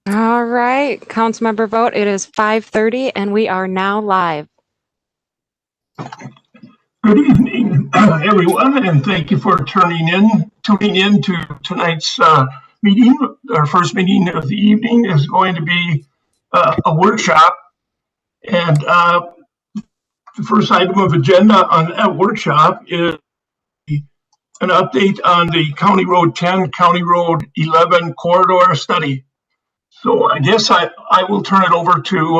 All right, Councilmember vote. It is 5:30 and we are now live. Good evening, everyone, and thank you for tuning in to tonight's meeting. Our first meeting of the evening is going to be a workshop, and the first item of agenda on that workshop is an update on the County Road 10, County Road 11 corridor study. So I guess I will turn it over to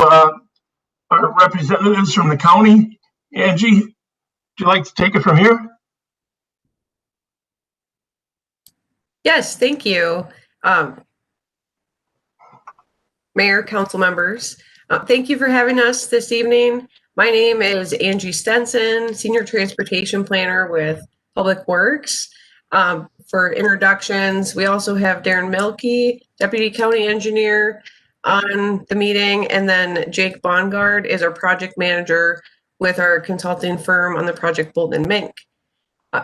our representatives from the county. Angie, would you like to take it from here? Yes, thank you. Mayor, council members, thank you for having us this evening. My name is Angie Stenson, Senior Transportation Planner with Public Works. For introductions, we also have Darren Milkey, Deputy County Engineer, on the meeting, and then Jake Bongard is our project manager with our consulting firm on the project Bolton and Mink.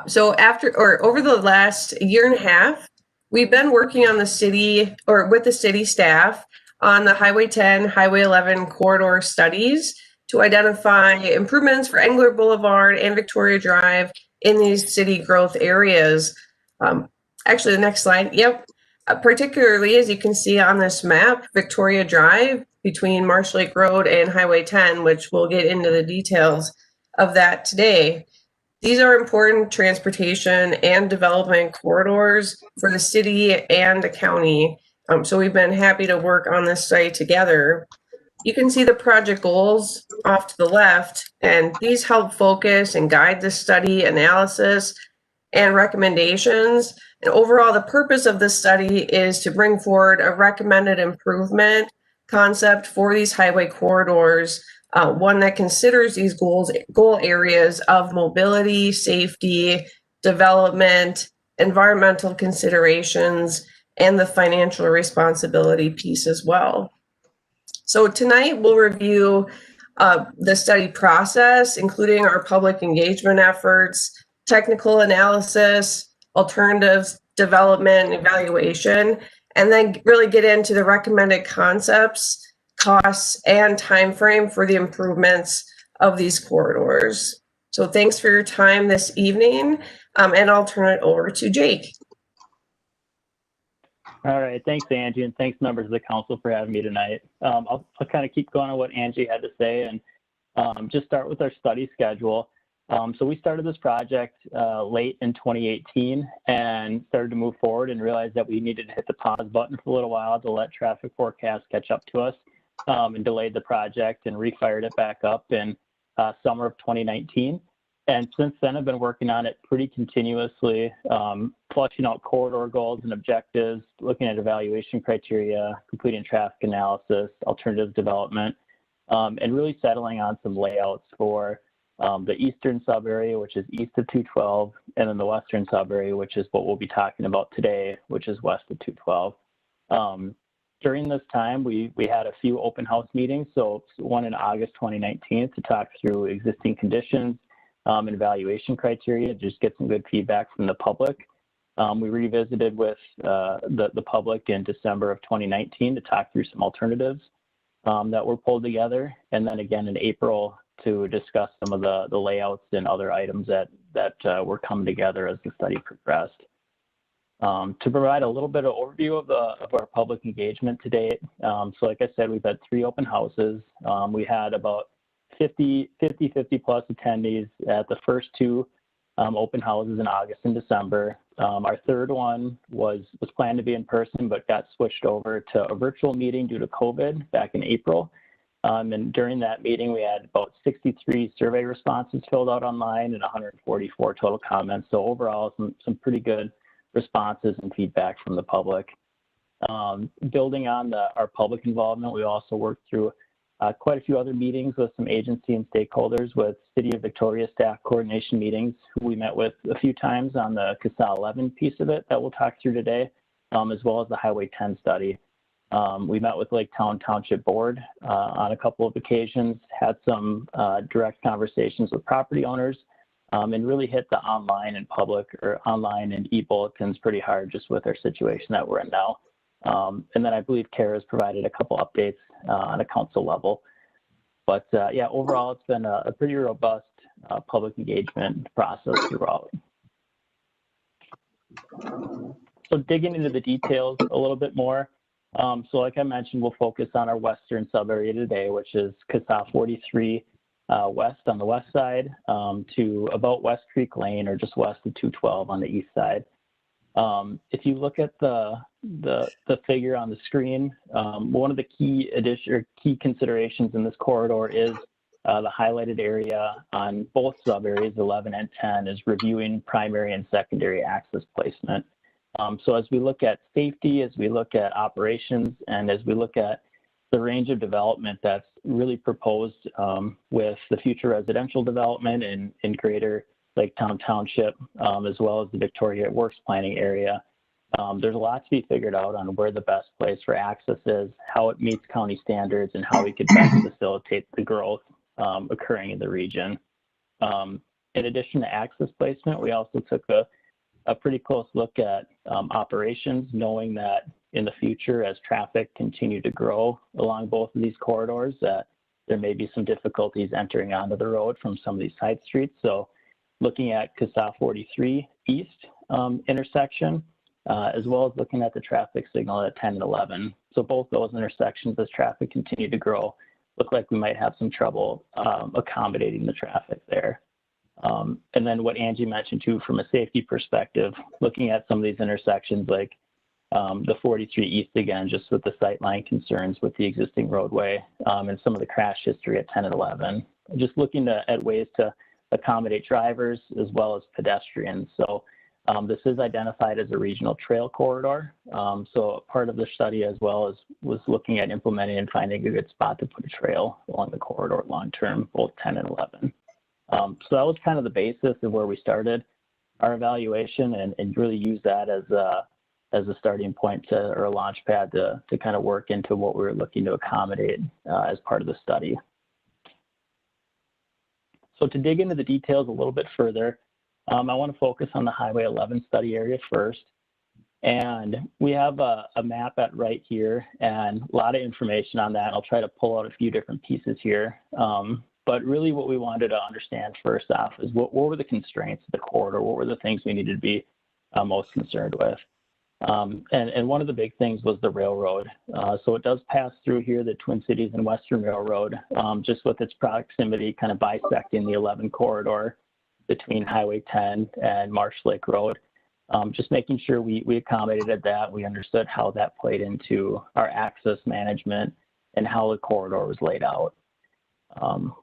So over the last year and a half, we've been working on the city or with the city staff on the Highway 10, Highway 11 corridor studies to identify improvements for Engler Boulevard and Victoria Drive in these city growth areas. Actually, the next slide. Yep. Particularly, as you can see on this map, Victoria Drive between Marsh Lake Road and Highway 10, which we'll get into the details of that today. These are important transportation and development corridors for the city and the county. So we've been happy to work on this site together. You can see the project goals off to the left, and these help focus and guide the study analysis and recommendations. And overall, the purpose of this study is to bring forward a recommended improvement concept for these highway corridors, one that considers these goal areas of mobility, safety, development, environmental considerations, and the financial responsibility piece as well. So tonight we'll review the study process, including our public engagement efforts, technical analysis, alternatives, development, evaluation, and then really get into the recommended concepts, costs, and time frame for the improvements of these corridors. So thanks for your time this evening, and I'll turn it over to Jake. All right, thanks, Angie, and thanks, members of the council, for having me tonight. I'll kind of keep going on what Angie had to say and just start with our study schedule. So we started this project late in 2018 and started to move forward and realized that we needed to hit the pause button for a little while to let traffic forecasts catch up to us, and delayed the project and refired it back up in summer of 2019. And since then, I've been working on it pretty continuously, fleshing out corridor goals and objectives, looking at evaluation criteria, completing traffic analysis, alternative development, and really settling on some layouts for the eastern sub-area, which is east of 212, and then the western sub-area, which is what we'll be talking about today, which is west of 212. During this time, we had a few open house meetings, so one in August 2019 to talk through existing conditions and evaluation criteria, just get some good feedback from the public. We revisited with the public in December of 2019 to talk through some alternatives that were pulled together, and then again in April to discuss some of the layouts and other items that were coming together as the study progressed. To provide a little bit of overview of our public engagement to date. So like I said, we've had 3 open houses. We had about 50 plus attendees at the first 2 open houses in August and December. Our third one was planned to be in person, but got switched over to a virtual meeting due to COVID back in April. And during that meeting, we had about 63 survey responses filled out online and 144 total comments. So overall, some pretty good responses and feedback from the public. Building on our public involvement, we also worked through quite a few other meetings with some agency and stakeholders, with City of Victoria staff coordination meetings, who we met with a few times on the CASA 11 piece of it that we'll talk through today, as well as the Highway 10 study. We met with Lake Township Board on a couple of occasions, had some direct conversations with property owners, and really hit the online and public or online and e-bulletins pretty hard just with our situation that we're in now. And then I believe Kara has provided a couple updates on a council level. But yeah, overall, it's been a pretty robust public engagement process throughout. So digging into the details a little bit more. So like I mentioned, we'll focus on our western sub-area today, which is CSAH 43 west on the west side to about West Creek Lane or just west of 212 on the east side. If you look at the figure on the screen, one of the key considerations in this corridor is the highlighted area on both sub areas 11 and 10 is reviewing primary and secondary access placement. So as we look at safety, as we look at operations, and as we look at the range of development that's really proposed with the future residential development in Greater Lake Town Township, as well as the Victoria Works Planning area, there's a lot to be figured out on where the best place for access is, how it meets county standards, and how we could best facilitate the growth occurring in the region. In addition to access placement, we also took a pretty close look at operations, knowing that in the future, as traffic continued to grow along both of these corridors, that there may be some difficulties entering onto the road from some of these side streets. So looking at CSAH 43 East intersection, as well as looking at the traffic signal at 10 and 11. So both those intersections, as traffic continued to grow, look like we might have some trouble accommodating the traffic there. And then what Angie mentioned too, from a safety perspective, looking at some of these intersections like the 43 East again, just with the sightline concerns with the existing roadway and some of the crash history at 10 and 11. Just looking at ways to accommodate drivers as well as pedestrians. So this is identified as a regional trail corridor. So part of the study as well as was looking at implementing and finding a good spot to put a trail along the corridor long term, both 10 and 11. So that was kind of the basis of where we started our evaluation and really use that as a starting point or a launch pad to kind of work into what we were looking to accommodate as part of the study. So to dig into the details a little bit further, I want to focus on the Highway 11 study area first. And we have a map right here and a lot of information on that. I'll try to pull out a few different pieces here. But really what we wanted to understand first off is what were the constraints of the corridor? What were the things we needed to be most concerned with? And one of the big things was the railroad. So it does pass through here, the Twin Cities and Western Railroad, just with its proximity kind of bisecting the 11 corridor between Highway 10 and Marsh Lake Road. Just making sure we accommodated that. We understood how that played into our access management and how the corridor was laid out.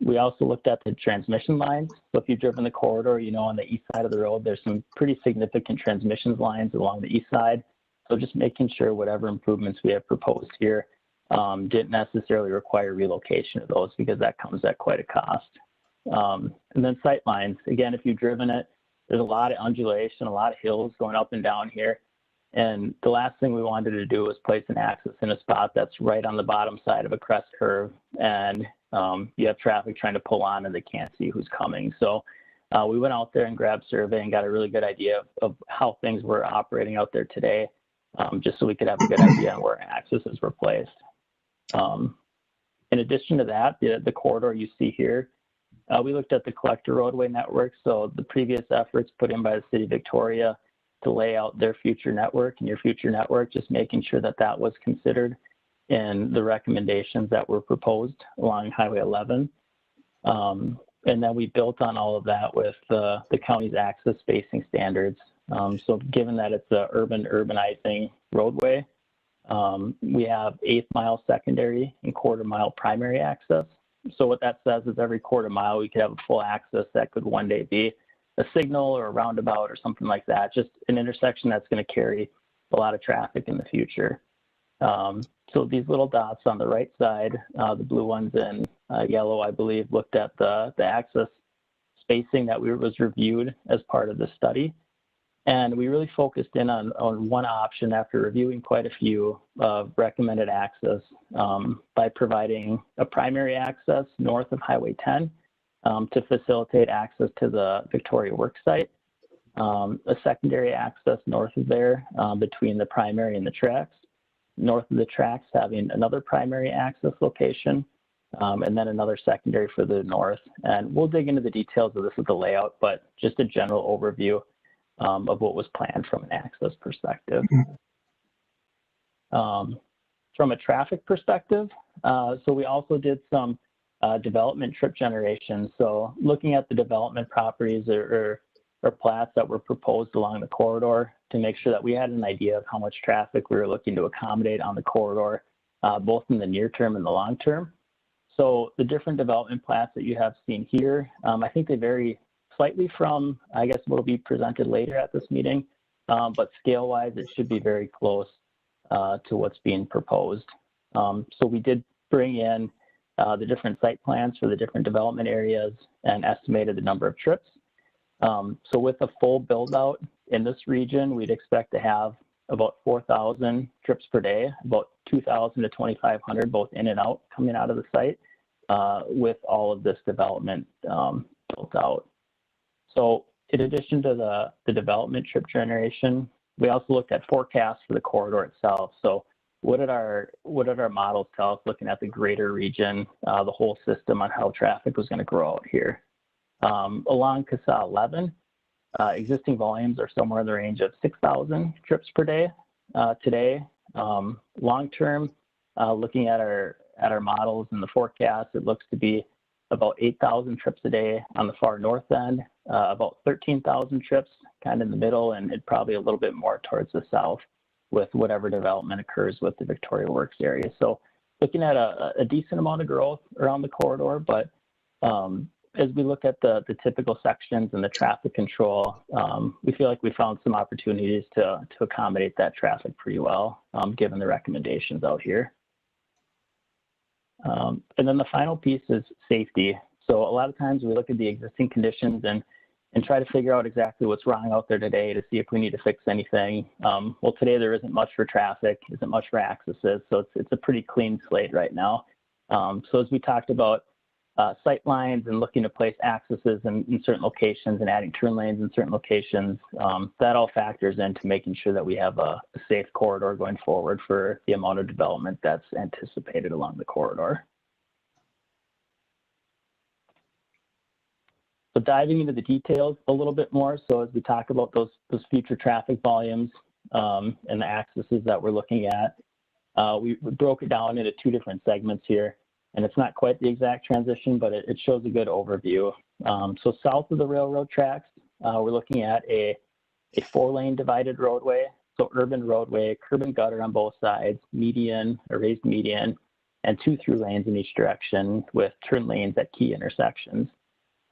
We also looked at the transmission lines. So if you've driven the corridor, you know on the east side of the road, there's some pretty significant transmission lines along the east side. So just making sure whatever improvements we have proposed here didn't necessarily require relocation of those because that comes at quite a cost. And then sight lines. Again, if you've driven it, there's a lot of undulation, a lot of hills going up and down here. And the last thing we wanted to do was place an access in a spot that's right on the bottom side of a crest curve. And you have traffic trying to pull on and they can't see who's coming. So we went out there and grabbed survey and got a really good idea of how things were operating out there today, just so we could have a good idea on where accesses were placed. In addition to that, the corridor you see here, we looked at the collector roadway network. So the previous efforts put in by the city of Victoria to lay out their future network and your future network, just making sure that that was considered in the recommendations that were proposed along Highway 11. And then we built on all of that with the county's access spacing standards. So given that it's a urbanizing roadway, we have 1/8 mile secondary and 1/4 mile primary access. So what that says is every 1/4 mile, we could have a full access that could one day be a signal or a roundabout or something like that, just an intersection that's going to carry a lot of traffic in the future. So these little dots on the right side, the blue ones in yellow, I believe, looked at the access spacing that was reviewed as part of the study. And we really focused in on one option after reviewing quite a few recommended access by providing a primary access north of Highway 10 to facilitate access to the Victoria Works site, a secondary access north of there between the primary and the tracks, north of the tracks having another primary access location, and then another secondary for the north. And we'll dig into the details of this with the layout, but just a general overview of what was planned from an access perspective. From a traffic perspective, so we also did some development trip generation. So looking at the development properties or plats that were proposed along the corridor to make sure that we had an idea of how much traffic we were looking to accommodate on the corridor, both in the near term and the long term. So the different development plats that you have seen here, I think they vary slightly from, I guess, what will be presented later at this meeting, but scale-wise, it should be very close to what's being proposed. So we did bring in the different site plans for the different development areas and estimated the number of trips. So with a full build out in this region, we'd expect to have about 4,000 trips per day, about 2,000 to 2,500 both in and out coming out of the site with all of this development built out. So in addition to the development trip generation, we also looked at forecasts for the corridor itself. So what did our models tell us looking at the greater region, the whole system on how traffic was going to grow out here? Along CASA 11, existing volumes are somewhere in the range of 6,000 trips per day today. Long term, looking at our models and the forecast, it looks to be about 8,000 trips a day on the far north end, about 13,000 trips kind of in the middle, and probably a little bit more towards the south with whatever development occurs with the Victoria Works area. So looking at a decent amount of growth around the corridor, but as we look at the typical sections and the traffic control, we feel like we found some opportunities to accommodate that traffic pretty well, given the recommendations out here. And then the final piece is safety. So a lot of times we look at the existing conditions and try to figure out exactly what's wrong out there today to see if we need to fix anything. Well, today there isn't much for traffic, isn't much for accesses, so it's a pretty clean slate right now. So as we talked about sight lines and looking to place accesses in certain locations and adding turn lanes in certain locations, that all factors into making sure that we have a safe corridor going forward for the amount of development that's anticipated along the corridor. So diving into the details a little bit more, so as we talk about those future traffic volumes and the accesses that we're looking at, we broke it down into two different segments here. And it's not quite the exact transition, but it shows a good overview. So south of the railroad tracks, we're looking at a 4-lane divided roadway. So urban roadway, curb and gutter on both sides, median, a raised median, and 2 through lanes in each direction with turn lanes at key intersections.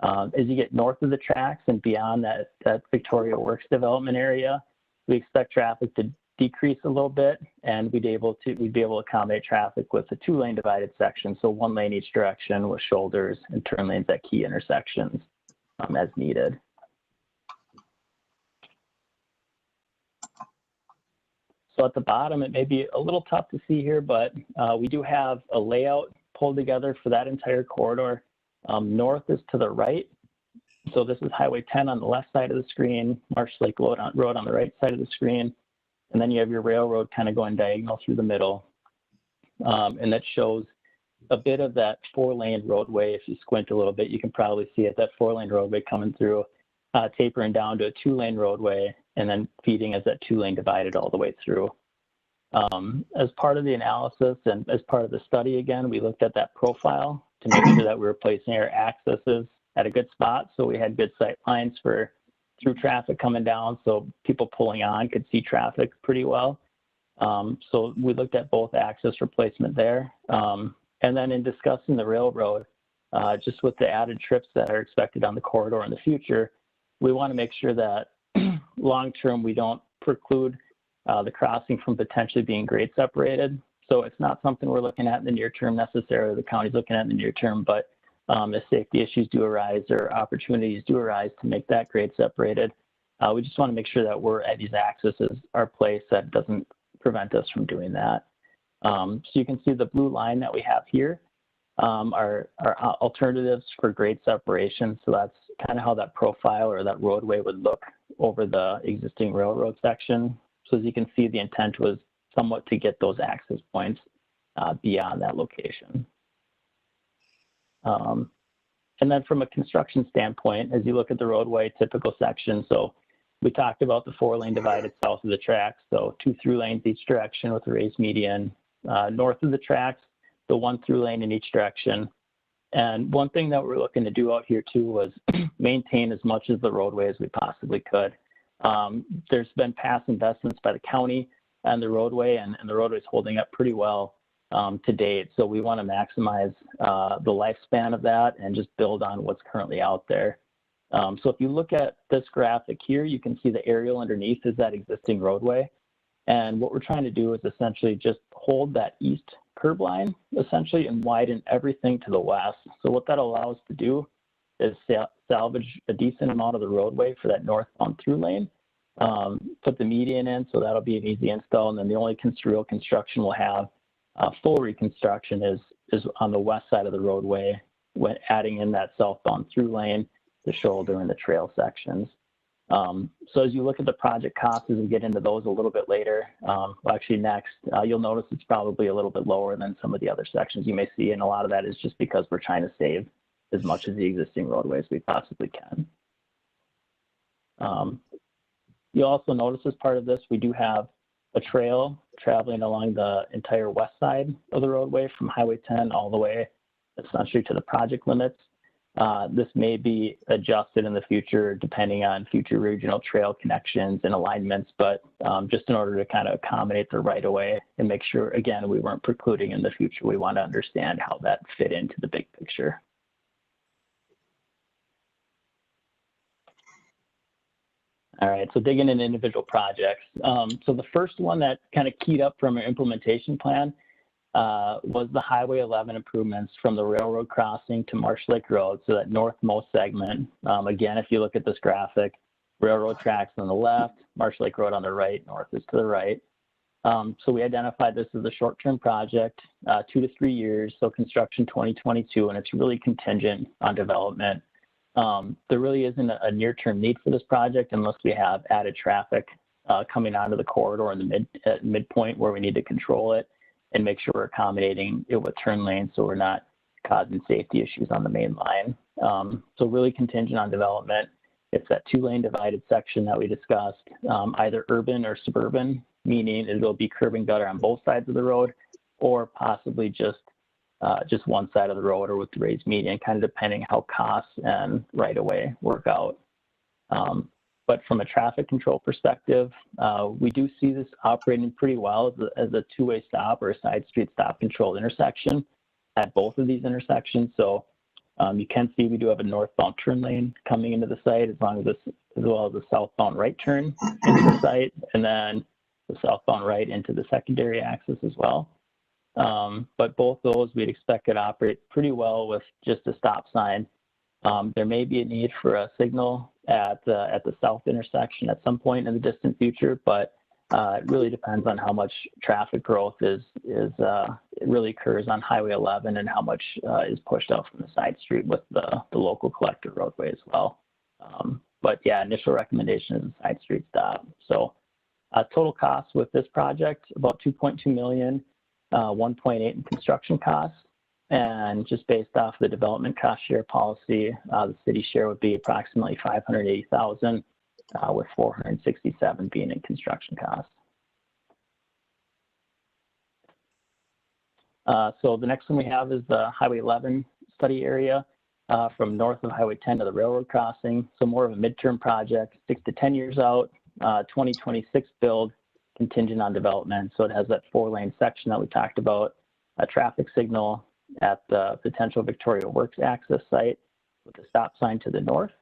As you get north of the tracks and beyond that Victoria Works development area, we expect traffic to decrease a little bit, and we'd be able to accommodate traffic with a 2-lane divided section, so 1 lane each direction with shoulders and turn lanes at key intersections as needed. So at the bottom, it may be a little tough to see here, but we do have a layout pulled together for that entire corridor. North is to the right. So this is Highway 10 on the left side of the screen, Marsh Lake Road on the right side of the screen. And then you have your railroad kind of going diagonal through the middle. And that shows a bit of that 4-lane roadway. If you squint a little bit, you can probably see it, that 4-lane roadway coming through, tapering down to a 2-lane roadway, and then feeding as that 2-lane divided all the way through. As part of the analysis and as part of the study, again, we looked at that profile to make sure that we were placing our accesses at a good spot. So we had good sight lines for through traffic coming down, so people pulling on could see traffic pretty well. So we looked at both access replacement there. And then in discussing the railroad, just with the added trips that are expected on the corridor in the future, we want to make sure that long-term we don't preclude the crossing from potentially being grade separated. So it's not something we're looking at in the near term necessarily, the county's looking at in the near term, but if safety issues do arise or opportunities do arise to make that grade separated, we just want to make sure that these accesses are placed that doesn't prevent us from doing that. So you can see the blue line that we have here are alternatives for grade separation. So that's kind of how that profile or that roadway would look over the existing railroad section. So as you can see, the intent was somewhat to get those access points beyond that location. And then from a construction standpoint, as you look at the roadway typical section, so we talked about the 4-lane divided south of the tracks, so 2 through lanes each direction with a raised median. North of the tracks, the 1 through lane in each direction. And one thing that we're looking to do out here too was maintain as much of the roadway as we possibly could. There's been past investments by the county and the roadway, and the roadway is holding up pretty well to date. So we want to maximize the lifespan of that and just build on what's currently out there. So if you look at this graphic here, you can see the aerial underneath is that existing roadway. And what we're trying to do is essentially just hold that east curb line essentially and widen everything to the west. So what that allows to do is salvage a decent amount of the roadway for that northbound through lane, put the median in, so that'll be an easy install. And then the only real construction we'll have, full reconstruction, is on the west side of the roadway, when adding in that southbound through lane, the shoulder, and the trail sections. So as you look at the project costs, as we get into those a little bit later, well, actually next, you'll notice it's probably a little bit lower than some of the other sections you may see, and a lot of that is just because we're trying to save as much of the existing roadway as we possibly can. You'll also notice as part of this, we do have a trail traveling along the entire west side of the roadway from Highway 10 all the way essentially to the project limits. This may be adjusted in the future depending on future regional trail connections and alignments, but just in order to kind of accommodate the right of way and make sure, again, we weren't precluding in the future, we want to understand how that fit into the big picture. All right, so digging into individual projects. So the first one that kind of keyed up from our implementation plan was the Highway 11 improvements from the railroad crossing to Marsh Lake Road, so that northmost segment. Again, if you look at this graphic, railroad tracks on the left, Marsh Lake Road on the right, north is to the right. So we identified this as a short-term project, 2 to 3 years, so construction 2022, and it's really contingent on development. There really isn't a near-term need for this project unless we have added traffic coming onto the corridor in the midpoint where we need to control it and make sure we're accommodating it with turn lanes so we're not causing safety issues on the main line. So really contingent on development. It's that 2-lane divided section that we discussed, either urban or suburban, meaning it'll be curb and gutter on both sides of the road, or possibly just one side of the road or with the raised median, kind of depending how costs and right of way work out. But from a traffic control perspective, we do see this operating pretty well as a 2-way stop or a side street stop controlled intersection at both of these intersections. So you can see we do have a northbound turn lane coming into the site as well as the southbound right turn into the site, and then the southbound right into the secondary access as well. But both those we'd expect could operate pretty well with just a stop sign. There may be a need for a signal at the south intersection at some point in the distant future, but it really depends on how much traffic growth it really occurs on Highway 11 and how much is pushed out from the side street with the local collector roadway as well. But yeah, initial recommendation is a side street stop. So total costs with this project, about $2.2 million, 1.8 in construction costs. And just based off the development cost share policy, the city share would be approximately $580,000, with $467,000 being in construction costs. So the next one we have is the Highway 11 study area from north of Highway 10 to the railroad crossing. So more of a midterm project, 6 to 10 years out, 2026 build, contingent on development. So it has that 4-lane section that we talked about, a traffic signal at the potential Victoria Works access site with a stop sign to the north.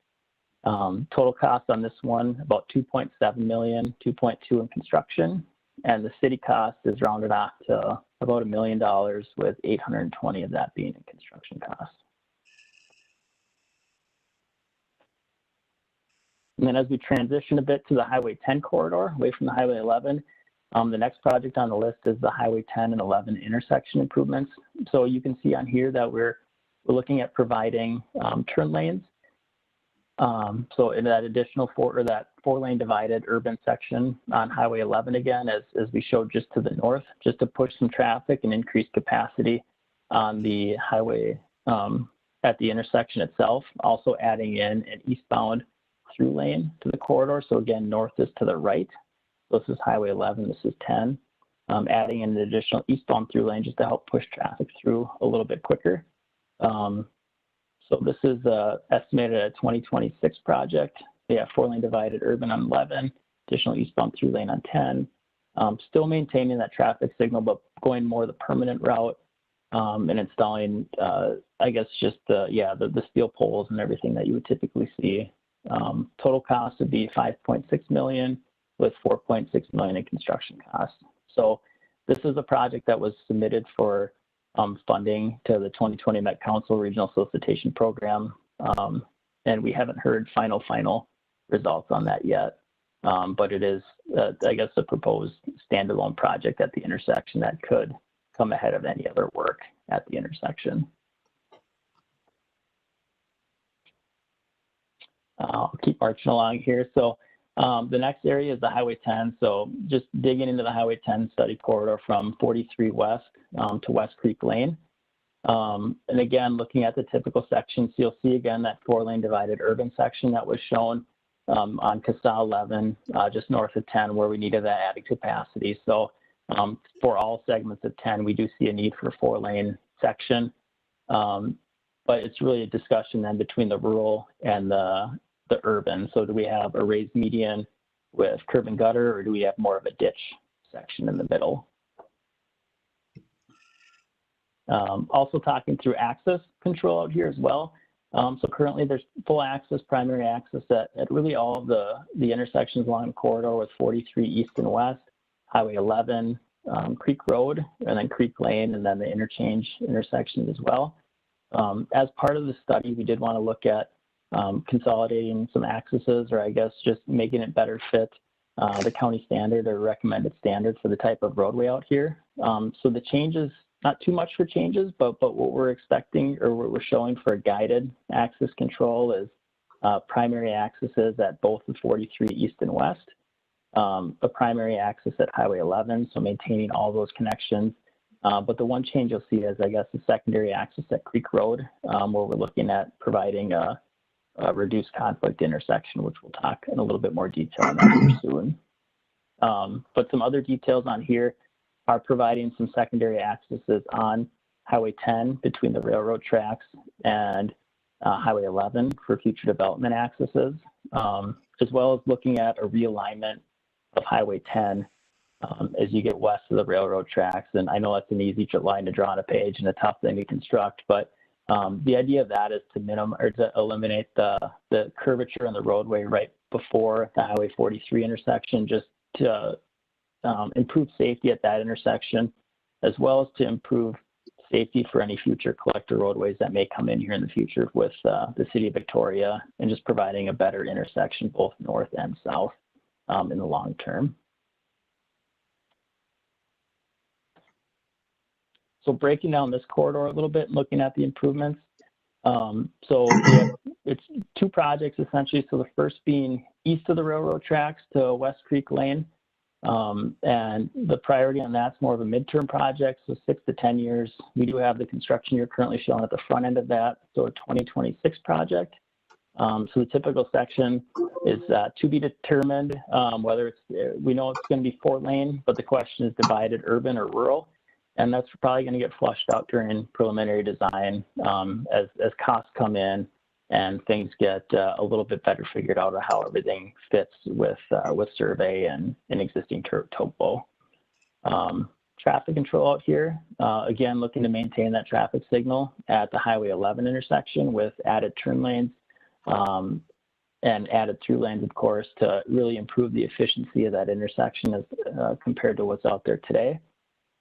Total cost on this one, about $2.7 million, 2.2 in construction, and the city cost is rounded off to about $1 million, with 820 of that being in construction costs. And then as we transition a bit to the Highway 10 corridor, away from the Highway 11, the next project on the list is the Highway 10 and 11 intersection improvements. So you can see on here that we're looking at providing turn lanes So in that additional that 4-lane divided urban section on Highway 11 again, as we showed just to the north, just to push some traffic and increase capacity on the highway at the intersection itself, also adding in an eastbound through lane to the corridor. So again, north is to the right. So this is Highway 11, this is 10. Adding in an additional eastbound through lane just to help push traffic through a little bit quicker. So this is estimated at a 2026 project. Yeah, 4-lane divided urban on 11, additional eastbound through lane on 10. Still maintaining that traffic signal, but going more the permanent route and installing, I guess, just the steel poles and everything that you would typically see. Total cost would be $5.6 million with $4.6 million in construction costs. So this is a project that was submitted for funding to the 2020 Met Council Regional Solicitation Program, and we haven't heard final results on that yet. But it is, I guess, a proposed standalone project at the intersection that could come ahead of any other work at the intersection. I'll keep marching along here. So the next area is the Highway 10. So just digging into the Highway 10 study corridor from 43 West to West Creek Lane. And again, looking at the typical sections, you'll see again that 4-lane divided urban section that was shown on CASA 11, just north of 10, where we needed that added capacity. So for all segments of 10, we do see a need for a 4-lane section. But it's really a discussion then between the rural and the urban. So do we have a raised median with curb and gutter, or do we have more of a ditch section in the middle? Also talking through access control out here as well. So currently there's full access, primary access at really all of the intersections along the corridor with 43 East and West, Highway 11, Creek Road, and then Creek Lane, and then the interchange intersections as well. As part of the study, we did want to look at consolidating some accesses, or I guess just making it better fit the county standard or recommended standard for the type of roadway out here. So the changes, not too much for changes, but what we're expecting or what we're showing for guided access control is primary accesses at both the 43 East and West, a primary access at Highway 11, so maintaining all those connections. But the one change you'll see is, I guess, the secondary access at Creek Road, where we're looking at providing a reduced conflict intersection, which we'll talk in a little bit more detail on that soon. But some other details on here are providing some secondary accesses on Highway 10 between the railroad tracks and Highway 11 for future development accesses, as well as looking at a realignment of Highway 10 as you get west of the railroad tracks. And I know that's an easy line to draw on a page and a tough thing to construct, but the idea of that is to eliminate the curvature in the roadway right before the Highway 43 intersection, just to improve safety at that intersection, as well as to improve safety for any future collector roadways that may come in here in the future with the city of Victoria, and just providing a better intersection both north and south in the long term. So breaking down this corridor a little bit, looking at the improvements. It's two projects essentially. So the first being east of the railroad tracks to West Creek Lane. And the priority on that's more of a midterm project, so 6 to 10 years. We do have the construction year currently shown at the front end of that, so a 2026 project. So the typical section is to be determined whether it's, we know it's going to be 4-lane, but the question is divided urban or rural. And that's probably going to get flushed out during preliminary design as costs come in and things get a little bit better figured out of how everything fits with survey and existing topo. Traffic control out here, again, looking to maintain that traffic signal at the Highway 11 intersection with added turn lanes and added through lanes, of course, to really improve the efficiency of that intersection as compared to what's out there today.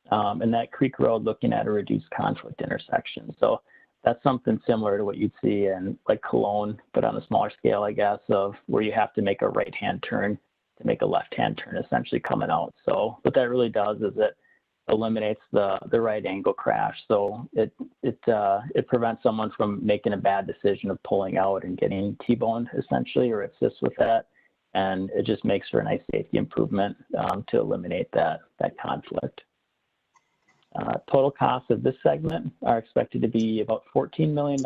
And that Creek Road, looking at a reduced conflict intersection. So that's something similar to what you'd see in like Cologne, but on a smaller scale, I guess, of where you have to make a right-hand turn to make a left-hand turn essentially coming out. So what that really does is it eliminates the right angle crash. So it it prevents someone from making a bad decision of pulling out and getting T-boned essentially, or assists with that. And it just makes for a nice safety improvement to eliminate that conflict. Total costs of this segment are expected to be about $14 million,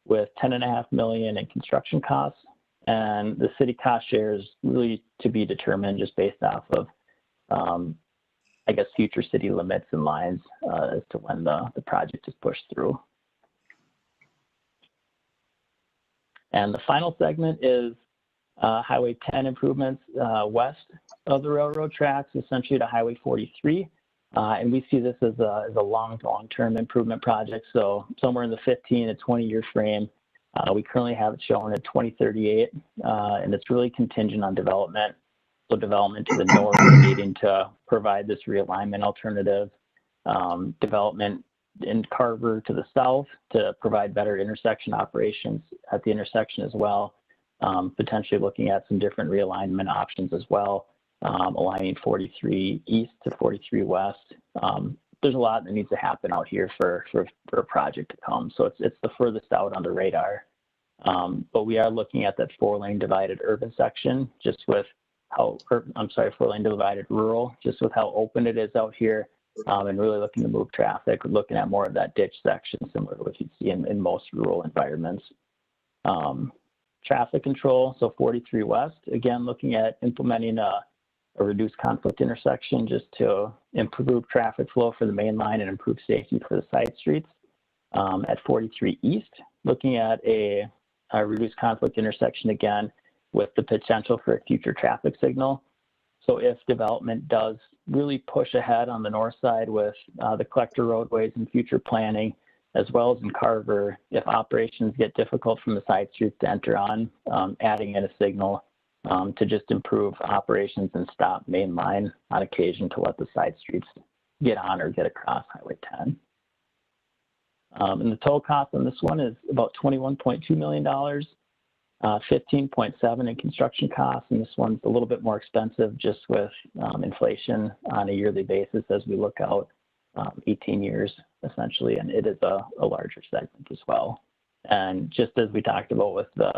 with $10.5 million in construction costs. And the city cost share is really to be determined just based off of, I guess, future city limits and lines as to when the project is pushed through. And the final segment is Highway 10 improvements west of the railroad tracks, essentially to Highway 43. And we see this as a long-term improvement project, so somewhere in the 15 to 20-year frame. We currently have it shown at 2038, and it's really contingent on development. So development to the north needing to provide this realignment alternative, development in Carver to the south to provide better intersection operations at the intersection as well, potentially looking at some different realignment options as well, aligning 43 east to 43 west. There's a lot that needs to happen out here for a project to come. So it's the furthest out on the radar. But we are looking at that 4-lane divided urban section, just with how, I'm sorry, 4-lane divided rural, just with how open it is out here, and really looking to move traffic. We're looking at more of that ditch section, similar to what you'd see in most rural environments. Traffic control, so 43 west, again, looking at implementing a reduced conflict intersection just to improve traffic flow for the main line and improve safety for the side streets. At 43 east, looking at a reduced conflict intersection again with the potential for a future traffic signal. So if development does really push ahead on the north side with the collector roadways and future planning, as well as in Carver, if operations get difficult from the side streets to enter on, adding in a signal to just improve operations and stop main line on occasion to let the side streets get on or get across Highway 10. And the total cost on this one is about $21.2 million, 15.7 in construction costs, and this one's a little bit more expensive just with inflation on a yearly basis as we look out 18 years essentially, and it is a larger segment as well. And just as we talked about with the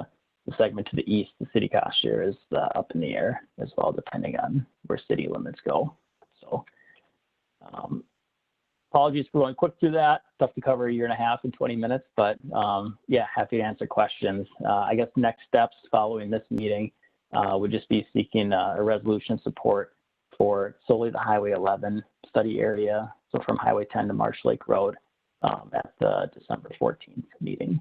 segment to the east, the city cost share is up in the air as well, depending on where city limits go. So apologies for going quick through that. Tough to cover a year and a half in 20 minutes, but yeah, happy to answer questions. I guess next steps following this meeting would just be seeking a resolution support for solely the Highway 11 study area, so from Highway 10 to Marsh Lake Road at the December 14th meeting.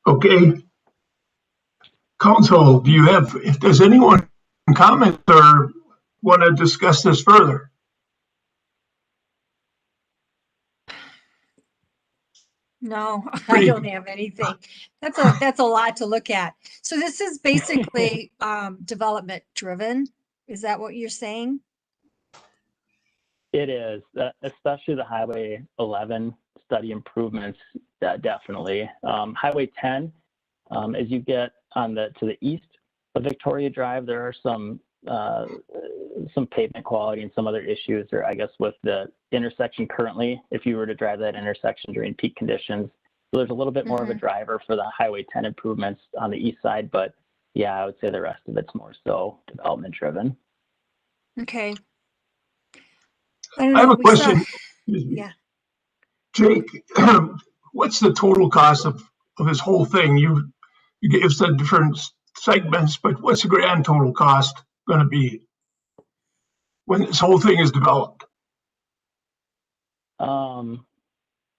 Okay. Council, does anyone comment or want to discuss this further? No, I don't have anything. That's a lot to look at. So this is basically development driven. Is that what you're saying? It is, especially the Highway 11 study improvements, definitely. Highway 10, as you get on to the east of Victoria Drive, there are some pavement quality and some other issues, or I guess with the intersection currently, if you were to drive that intersection during peak conditions. So there's a little bit more of a driver for the Highway 10 improvements on the east side, but yeah, I would say the rest of it's more so development driven. Okay. I have a question. Yeah. Jake, what's the total cost of this whole thing? You gave the different segments, but what's the grand total cost going to be when this whole thing is developed?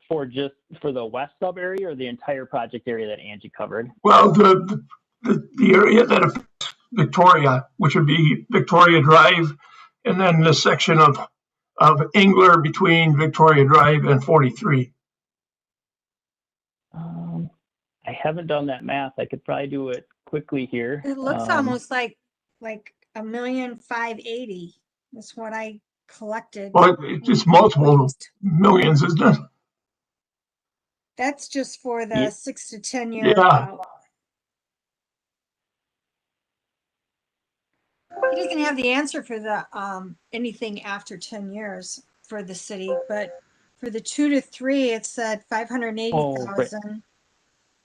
For the west sub area or the entire project area that Angie covered? Well, the area that affects Victoria, which would be Victoria Drive, and then the section of Engler between Victoria Drive and 43. I haven't done that math. I could probably do it quickly here. It looks almost like $1,580,000. That's what I collected. Well, it's just multiple millions, isn't it? That's just for the 6 to 10 year. Yeah. He doesn't have the answer for the, anything after 10 years for the city, but for the 2 to 3, it said Oh, right. 580,000.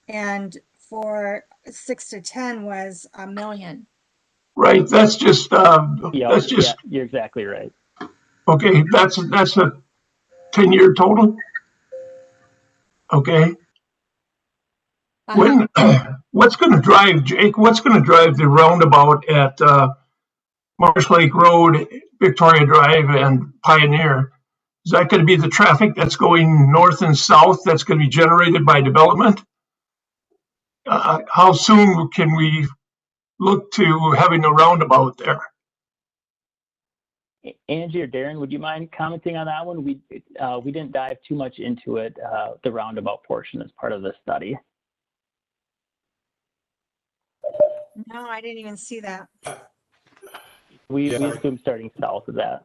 And for 6 to 10 was a million. Right, that's just, Yeah, you're exactly right. okay, that's a 10-year total? Okay. When, what's gonna drive, Jake, what's gonna drive the roundabout at, Marsh Lake Road, Victoria Drive, and Pioneer? Is that gonna be the traffic that's going north and south that's gonna be generated by development? How soon can we look to having a roundabout there? Angie or Darren, would you mind commenting on that one? We didn't dive too much into it, the roundabout portion as part of the study. No, I didn't even see that. We Yeah. assume starting south of that.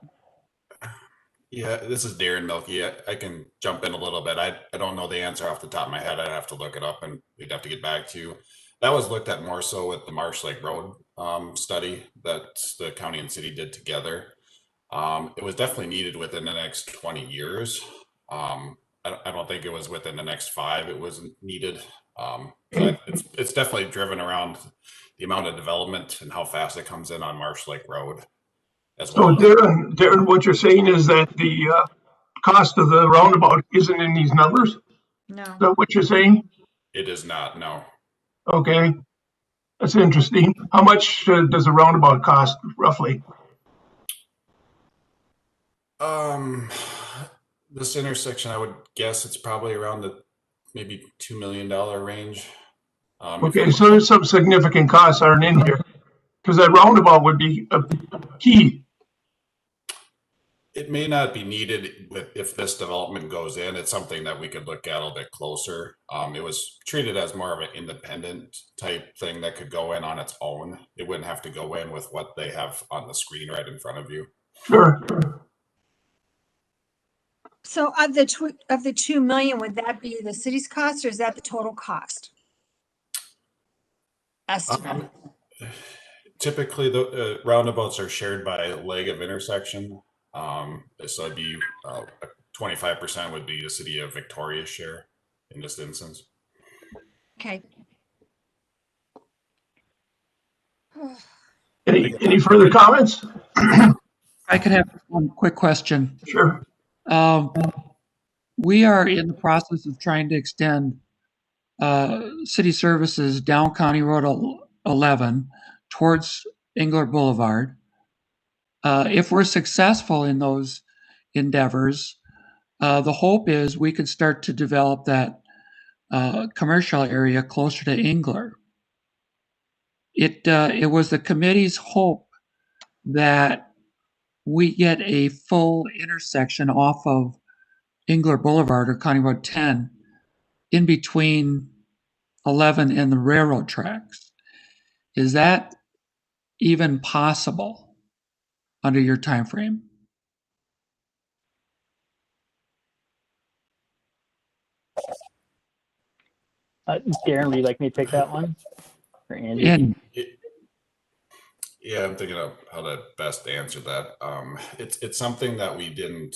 Yeah, this is Darren Milky. I can jump in a little bit. I don't know the answer off the top of my head. I'd have to look it up and we'd have to get back to you. That was looked at more so with the Marsh Lake Road study that the county and city did together. It was definitely needed within the next 20 years. I don't think it was within the next 5 it was needed. It's definitely driven around the amount of development and how fast it comes in on Marsh Lake Road as So well. Darren, what you're saying is that the cost of the roundabout isn't in these numbers? No. Is that what you're saying? It is not, no. Okay, that's interesting. How much does a roundabout cost roughly? This intersection, I would guess it's probably around the maybe $2 million range. Okay, so there's some significant costs aren't in here, because that roundabout would be a key. It may not be needed if this development goes in. It's something that we could look at a little bit closer. It was treated as more of an independent type thing that could go in on its own. It wouldn't have to go in with what they have on the screen right in front of you. Sure. So of the 2 million, would that be the city's cost or is that the total cost? Estimate. Typically, the roundabouts are shared by leg of intersection. So it'd be 25% would be the city of Victoria's share in this instance. Okay. Any further comments? I could have one quick question. Sure. We are in the process of trying to extend city services down County Road 11 towards Engler Boulevard. If we're successful in those endeavors, the hope is we could start to develop that commercial area closer to Engler. It was the committee's hope that we get a full intersection off of Engler Boulevard or County Road 10 in between 11 and the railroad tracks. Is that even possible under your time frame? Darren, would you like me to take that one? Or Andy? And Yeah, I'm thinking of how to best answer that. It's something that we didn't,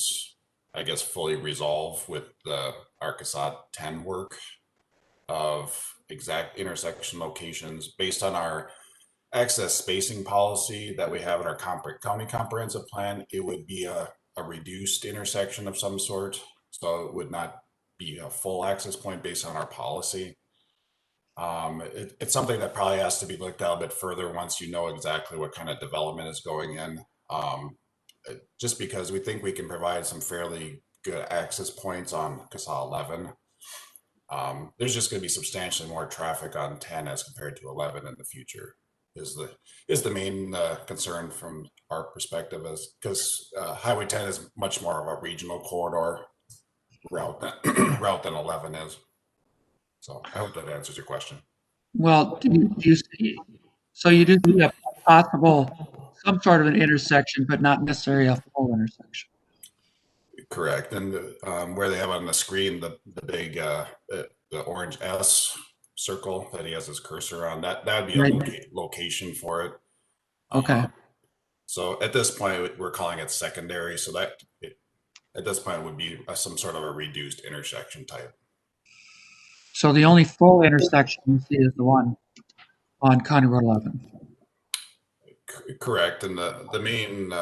I guess, fully resolve with the Arkansas 10 work of exact intersection locations based on our access spacing policy that we have in our county comprehensive plan. It would be a reduced intersection of some sort, so it would not be a full access point based on our policy. It's something that probably has to be looked at a bit further once you know exactly what kind of development is going in. Just because we think we can provide some fairly good access points on CASA 11. There's just going to be substantially more traffic on 10 as compared to 11 in the future. Is the main concern from our perspective, is because Highway 10 is much more of a regional corridor route than 11 is. So I hope that answers your question. well, do you see, so you do see a possible, some sort of an intersection, but not necessarily a full intersection. Correct. And where they have on the screen, the big, the orange S circle that he has his cursor on, that'd be Right. a location for it. Okay. So at this point, we're calling it secondary. So that at this point would be some sort of a reduced intersection type. So the only full intersection you see is the one on County Road 11. Correct. And the main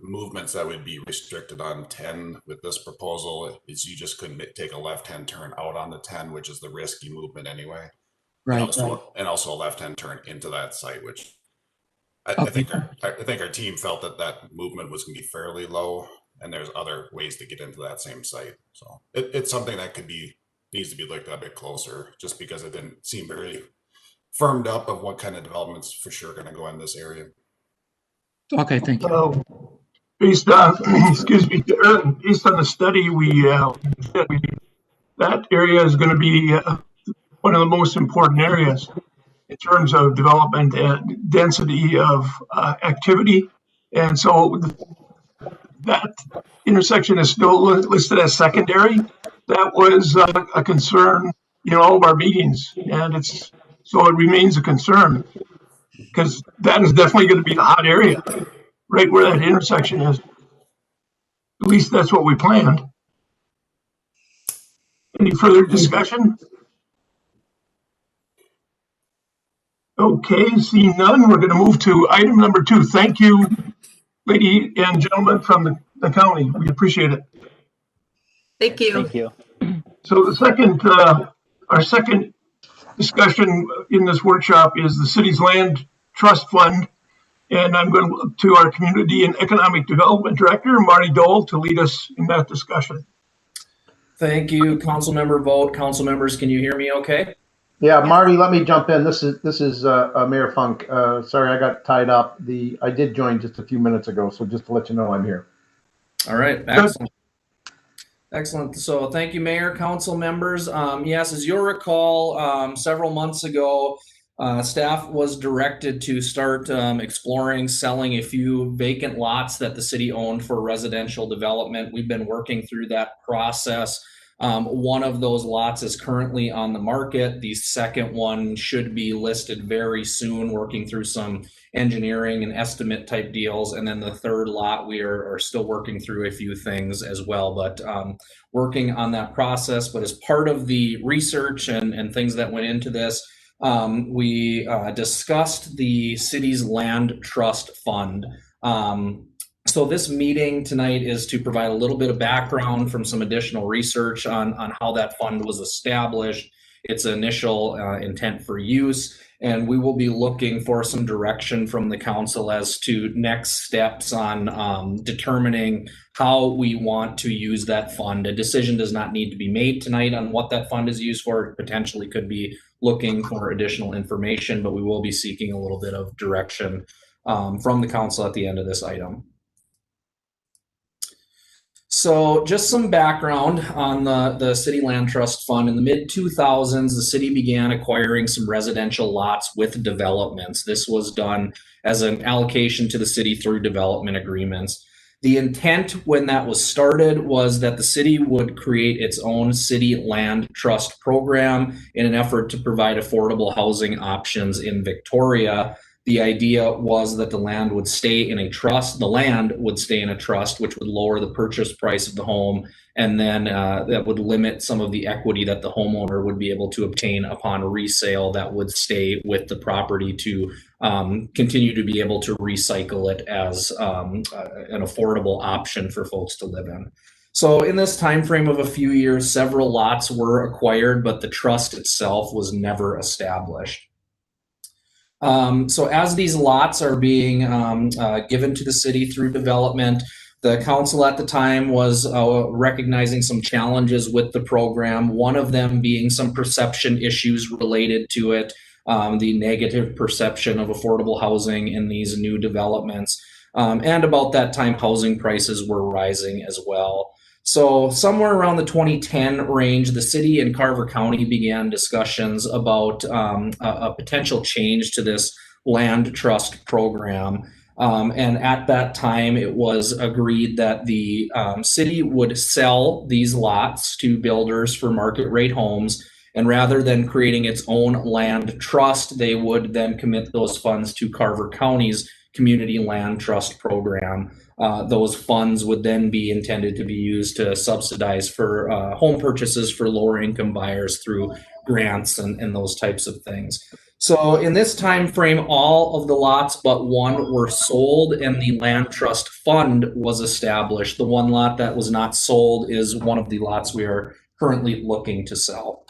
movements that would be restricted on 10 with this proposal is you just couldn't take a left-hand turn out on the 10, which is the risky movement anyway. Right. And also a left-hand turn into that site, which I Okay. think our team felt that movement was going to be fairly low, and there's other ways to get into that same site. So it's something that needs to be looked at a bit closer, just because it didn't seem very firmed up of what kind of developments for sure going to go in this area. Okay, thank you. So based on, excuse me, based on the study, that area is going to be one of the most important areas in terms of development and density of activity. And so that intersection is still listed as secondary. That was a concern in all of our meetings, and it remains a concern, because that is definitely going to be the hot area, right where that intersection is. At least that's what we planned. Any further discussion? Okay, seeing none, we're going to move to item number 2. Thank you, ladies and gentlemen from the county. We appreciate it. Thank you. Thank you. So the second, our second discussion in this workshop is the city's land trust fund. And I'm going to look to our Community and Economic Development Director, Marty Dole, to lead us in that discussion. Thank you, Councilmember Vogt. Council members, can you hear me okay? Yeah, Marty, let me jump in. This is Mayor Funk. Sorry, I got tied up. I did join just a few minutes ago, so just to let you know, I'm here. All right, excellent. Excellent. So thank you, Mayor, council members. Yes, as you'll recall, several months ago, staff was directed to start exploring selling a few vacant lots that the city owned for residential development. We've been working through that process. One of those lots is currently on the market. The second one should be listed very soon, working through some engineering and estimate type deals. And then the third lot, we are still working through a few things as well, but working on that process. But as part of the research and things that went into this, we discussed the city's land trust fund. So this meeting tonight is to provide a little bit of background from some additional research on how that fund was established, its initial intent for use, and we will be looking for some direction from the council as to next steps on determining how we want to use that fund. A decision does not need to be made tonight on what that fund is used for. It potentially could be looking for additional information, but we will be seeking a little bit of direction from the council at the end of this item. So just some background on the City Land Trust Fund. In the mid-2000s, the city began acquiring some residential lots with developments. This was done as an allocation to the city through development agreements. The intent when that was started was that the city would create its own city land trust program in an effort to provide affordable housing options in Victoria. The idea was that the land would stay in a trust, which would lower the purchase price of the home, and then that would limit some of the equity that the homeowner would be able to obtain upon resale that would stay with the property to continue to be able to recycle it as an affordable option for folks to live in. So in this time frame of a few years, several lots were acquired, but the trust itself was never established. So as these lots are being given to the city through development, the council at the time was recognizing some challenges with the program, one of them being some perception issues related to it, the negative perception of affordable housing in these new developments. And about that time, housing prices were rising as well. So somewhere around the 2010 range, the city and Carver County began discussions about a potential change to this land trust program. And at that time, it was agreed that the city would sell these lots to builders for market rate homes. And rather than creating its own land trust, they would then commit those funds to Carver County's Community Land Trust Program. Those funds would then be intended to be used to subsidize for home purchases for lower income buyers through grants and those types of things. So in this time frame, all of the lots but one were sold and the land trust fund was established. The one lot that was not sold is one of the lots we are currently looking to sell.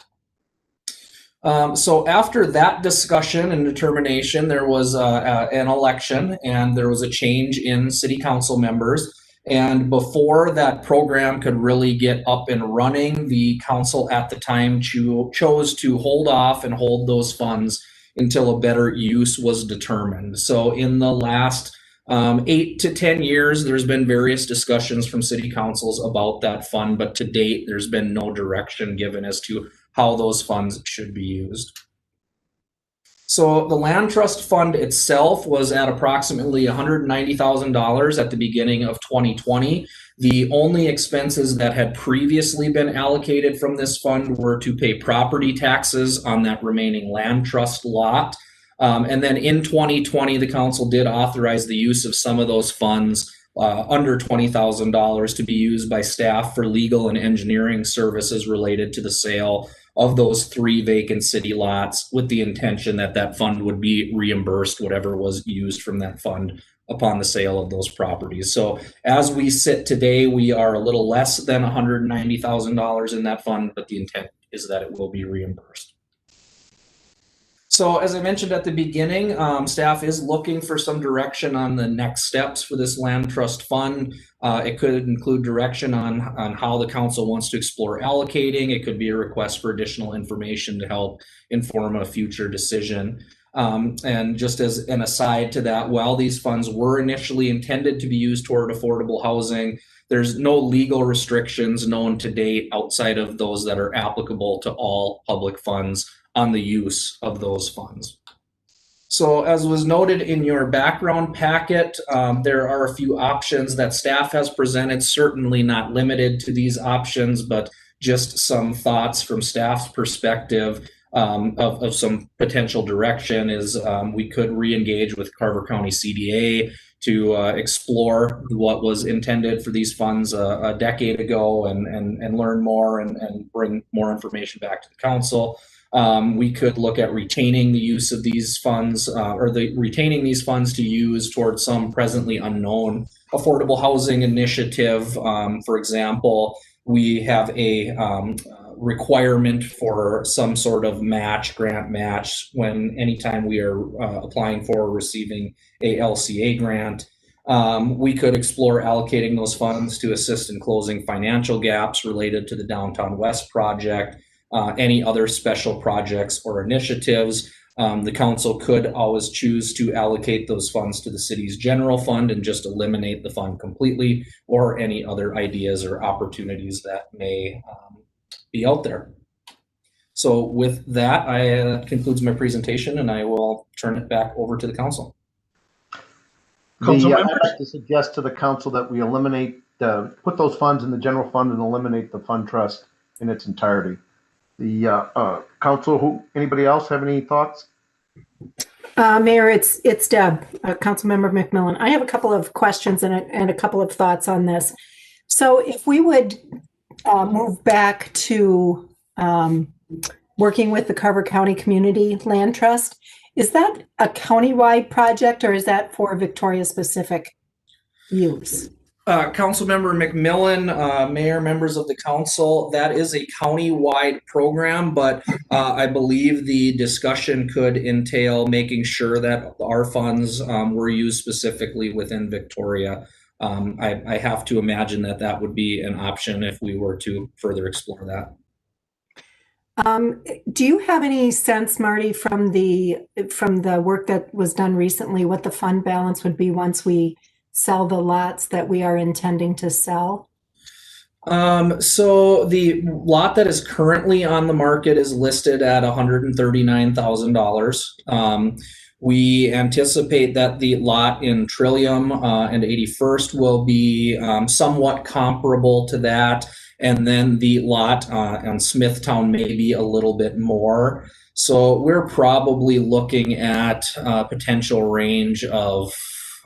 So after that discussion and determination, there was an election and there was a change in city council members. And before that program could really get up and running, the council at the time chose to hold off and hold those funds until a better use was determined. So in the last 8 to 10 years, there's been various discussions from city councils about that fund, but to date, there's been no direction given as to how those funds should be used. So the land trust fund itself was at approximately $190,000 at the beginning of 2020. The only expenses that had previously been allocated from this fund were to pay property taxes on that remaining land trust lot. And then in 2020, the council did authorize the use of some of those funds under $20,000 to be used by staff for legal and engineering services related to the sale of those 3 vacant city lots, with the intention that that fund would be reimbursed whatever was used from that fund upon the sale of those properties. So as we sit today, we are a little less than $190,000 in that fund, but the intent is that it will be reimbursed. So as I mentioned at the beginning, staff is looking for some direction on the next steps for this land trust fund. It could include direction on how the council wants to explore allocating. It could be a request for additional information to help inform a future decision. And just as an aside to that, while these funds were initially intended to be used toward affordable housing, there's no legal restrictions known to date outside of those that are applicable to all public funds on the use of those funds. So as was noted in your background packet, there are a few options that staff has presented, certainly not limited to these options, but just some thoughts from staff's perspective of some potential direction is we could re-engage with Carver County CDA to explore what was intended for these funds a decade ago and learn more and bring more information back to the council. We could look at retaining the use of these funds retaining these funds to use towards some presently unknown affordable housing initiative. For example, we have a requirement for some sort of grant match anytime we are applying for or receiving a LCA grant. We could explore allocating those funds to assist in closing financial gaps related to the Downtown West project. Any other special projects or initiatives. The council could always choose to allocate those funds to the city's general fund and just eliminate the fund completely, or any other ideas or opportunities that may be out there. So with that, that concludes my presentation, and I will turn it back over to the council. I'd like to suggest to the council that we put those funds in the general fund and eliminate the fund trust in its entirety. The council, anybody else have any thoughts? Mayor, it's Deb, Councilmember McMillan. I have a couple of questions and a couple of thoughts on this. So if we would move back to working with the Carver County Community Land Trust, is that a countywide project or is that for Victoria specific use? Councilmember McMillan, Mayor, members of the council, that is a county-wide program, but I believe the discussion could entail making sure that our funds were used specifically within Victoria. I have to imagine that would be an option if we were to further explore that. Do you have any sense, Marty, from the work that was done recently, what the fund balance would be once we sell the lots that we are intending to sell? So the lot that is currently on the market is listed at $139,000. We anticipate that the lot in Trillium and 81st will be somewhat comparable to that. And then the lot on Smithtown may be a little bit more. So we're probably looking at a potential range of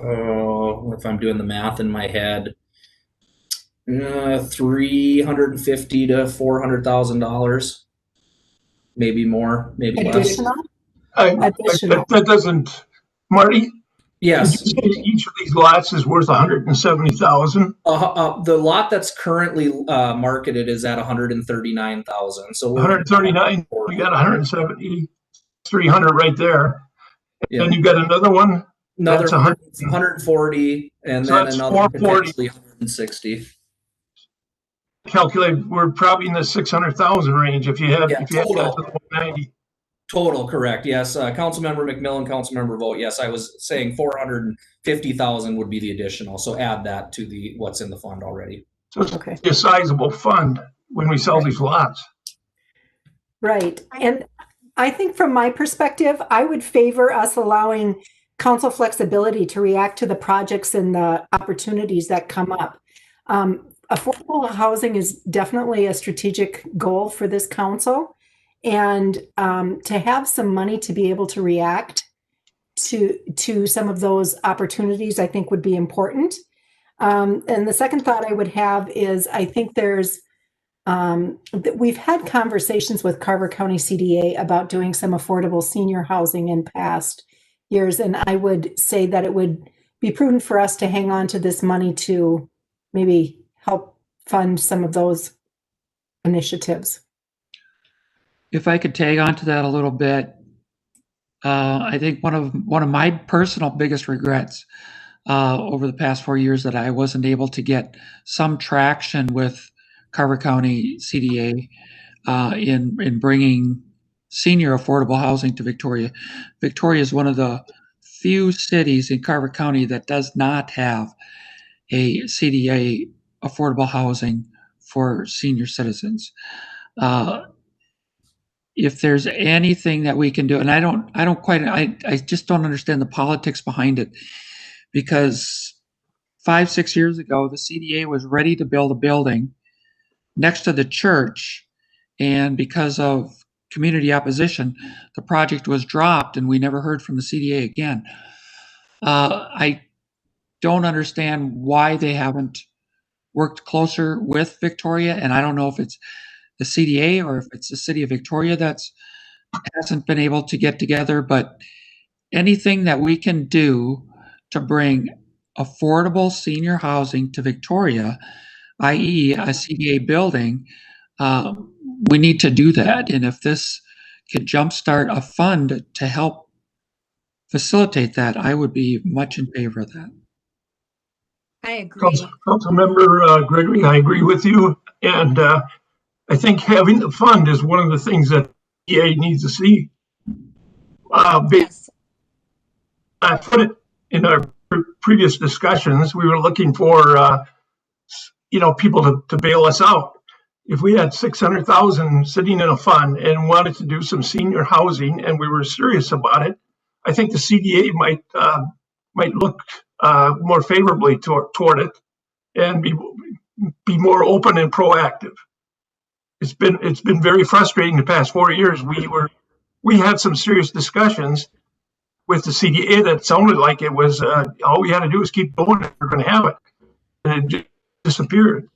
if I'm doing the math in my head, $350 to $400,000, maybe more, maybe less. Additional? That doesn't, Marty, did Yes. you say each of these lots is worth 170,000? The lot that's currently marketed is at 139,000. So we're 139, you got 170, 300 right there. Yeah. And you got another one? Another That's 140, and so then that's another 440. potentially 160. Calculate, we're probably in the 600,000 range if you had, Yeah, if you had got total. to the 190. Total, correct. Yes, Councilmember McMillan, Councilmember Vogt. Yes, I was saying 450,000 would be the additional. So add that to the what's in the fund already. So it's a sizable fund when we sell these lots. Right. And I think from my perspective, I would favor us allowing council flexibility to react to the projects and the opportunities that come up. Affordable housing is definitely a strategic goal for this council. And to have some money to be able to react to some of those opportunities, I think would be important. And the second thought I would have is I think there's we've had conversations with Carver County CDA about doing some affordable senior housing in past years. And I would say that it would be prudent for us to hang on to this money to maybe help fund some of those initiatives. If I could tag on to that a little bit, I think one of my personal biggest regrets over the past 4 years that I wasn't able to get some traction with Carver County CDA in bringing senior affordable housing to Victoria. Victoria is one of the few cities in Carver County that does not have a CDA affordable housing for senior citizens. If there's anything that we can do, and I just don't understand the politics behind it, because 5-6 years ago, the CDA was ready to build a building next to the church, and because of community opposition, the project was dropped and we never heard from the CDA again. I don't understand why they haven't worked closer with Victoria, and I don't know if it's the CDA or if it's the city of Victoria that's hasn't been able to get together, but anything that we can do to bring affordable senior housing to Victoria, i.e. a CDA building, we need to do that. And if this could jumpstart a fund to help facilitate that, I would be much in favor of that. I agree. Councilmember Gregory, I agree with you. And I think having the fund is one of the things that EA needs to see. Yes. I put it in our previous discussions, we were looking for, people to bail us out. If we had 600,000 sitting in a fund and wanted to do some senior housing and we were serious about it, I think the CDA might look more favorably toward it and be more open and proactive. It's been very frustrating the past 4 years. We had some serious discussions with the CDA that sounded like it was all we had to do is keep going and we're going to have it, and it just disappeared.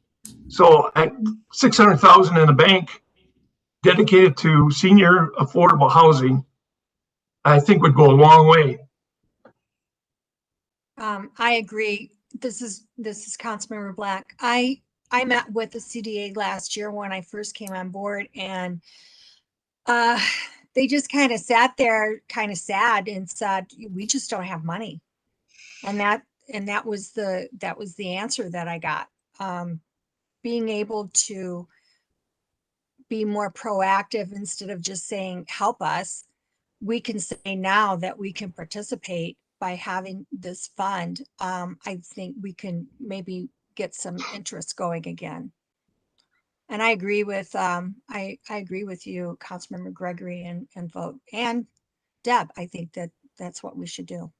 So 600,000 in the bank dedicated to senior affordable housing, I think would go a long way. I agree. This is Councilmember Black. I met with the CDA last year when I first came on board, and they just kind of sat there kind of sad and said, we just don't have money. And that was the answer that I got. Being able to be more proactive instead of just saying, help us, we can say now that we can participate by having this fund. I think we can maybe get some interest going again. And I agree with I agree with you, Councilmember Gregory and Vogt and Deb. I think that's what we should do.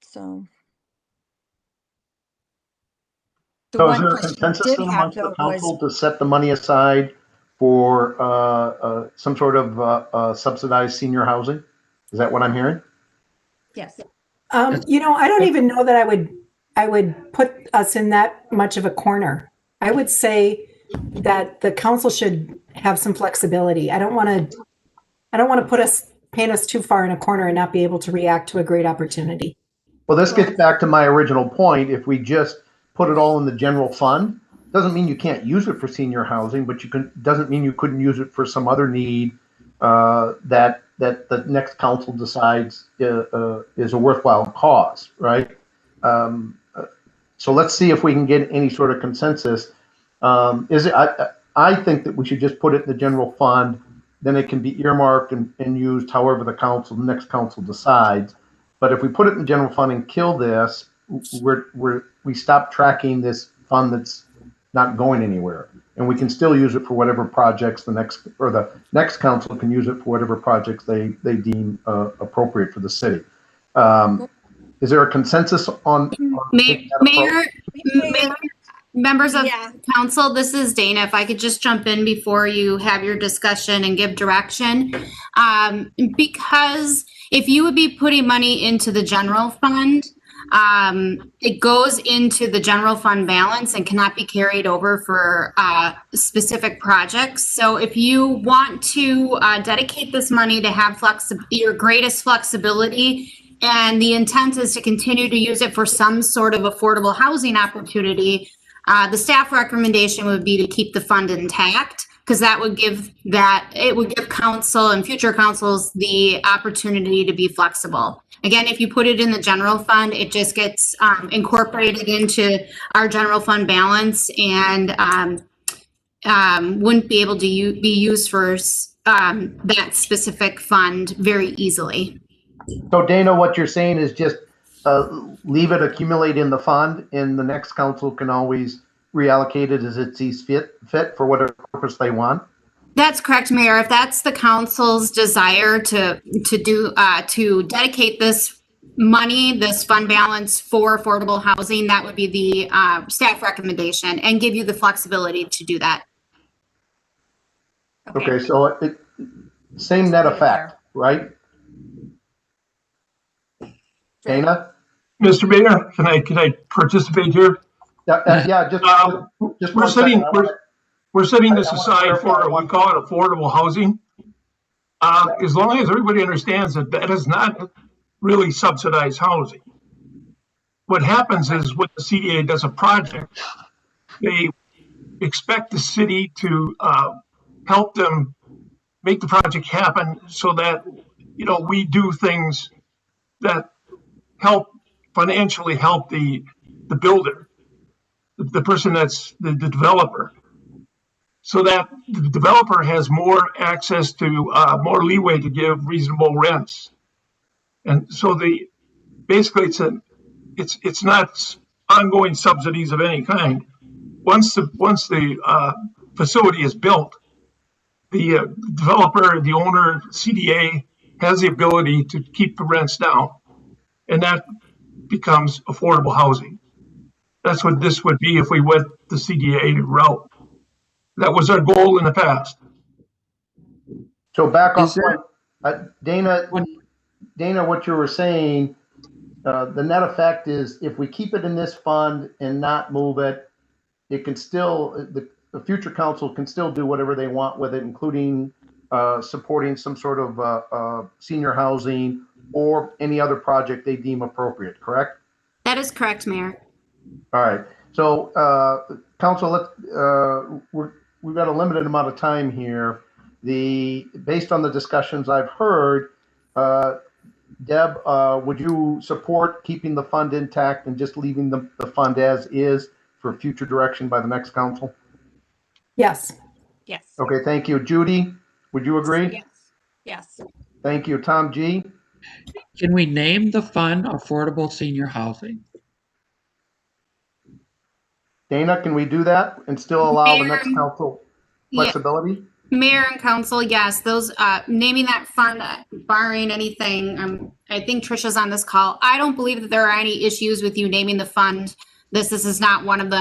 So the So is one there a question I consensus did have amongst the though council was, to set the money aside for some sort of subsidized senior housing? Is that what I'm hearing? yes. You know, I don't even know that I would put us in that much of a corner. I would say that the council should have some flexibility. I don't want to paint us too far in a corner and not be able to react to a great opportunity. Well, this gets back to my original point. If we just put it all in the general fund, doesn't mean you can't use it for senior housing, but doesn't mean you couldn't use it for some other need that the next council decides is a worthwhile cause, right? So let's see if we can get any sort of consensus. I think that we should just put it in the general fund, then it can be earmarked and used however the next council decides. But if we put it in the general fund and kill this, we stop tracking this fund that's not going anywhere, and we can still use it for whatever projects the next council can use it for whatever projects they deem appropriate for the city. Is there a consensus on Mayor, members of council, this is Dana. If I could just jump in before you have your discussion and give direction. Because if you would be putting money into the general fund, it goes into the general fund balance and cannot be carried over for specific projects. So if you want to dedicate this money to have your greatest flexibility, and the intent is to continue to use it for some sort of affordable housing opportunity, the staff recommendation would be to keep the fund intact, because it would give council and future councils the opportunity to be flexible. Again, if you put it in the general fund, it just gets incorporated into our general fund balance and wouldn't be able to be used for that specific fund very easily. So Dana, what you're saying is just leave it accumulate in the fund, and the next council can always reallocate it as it sees fit for whatever purpose they want. That's correct, Mayor. If that's the council's desire to dedicate this money, this fund balance for affordable housing, that would be the staff recommendation, and give you the flexibility to do that. Okay, so same net effect, right? Dana? Mr. Mayor, can I participate here? Yeah, just we're setting this aside for what we call it affordable housing. As long as everybody understands that that is not really subsidized housing. What happens is when the CDA does a project, they expect the city to help them make the project happen so that, we do things that financially help the builder, the person that's the developer, so that the developer has more access to more leeway to give reasonable rents. And so basically it's not ongoing subsidies of any kind. Once the facility is built, the developer, the owner, CDA has the ability to keep the rents down, and that becomes affordable housing. That's what this would be if we went the CDA route. That was our goal in the past. So back on point, Dana, what you were saying, the net effect is if we keep it in this fund and not move it, it can still, the future council can still do whatever they want with it, including supporting some sort of senior housing or any other project they deem appropriate, correct? That is correct, Mayor. All right. So, council, we've got a limited amount of time here. Based on the discussions I've heard, Deb, would you support keeping the fund intact and just leaving the fund as is for future direction by the next council? Yes. Yes. Okay, thank you. Judy, would you agree? Yes. Yes. Thank you. Tom G? Can we name the fund Affordable Senior Housing? Dana, can we do that and still allow the next council flexibility? Mayor and council, yes, those naming that fund, barring anything, I think Trisha's on this call. I don't believe that there are any issues with you naming the fund. This is not one of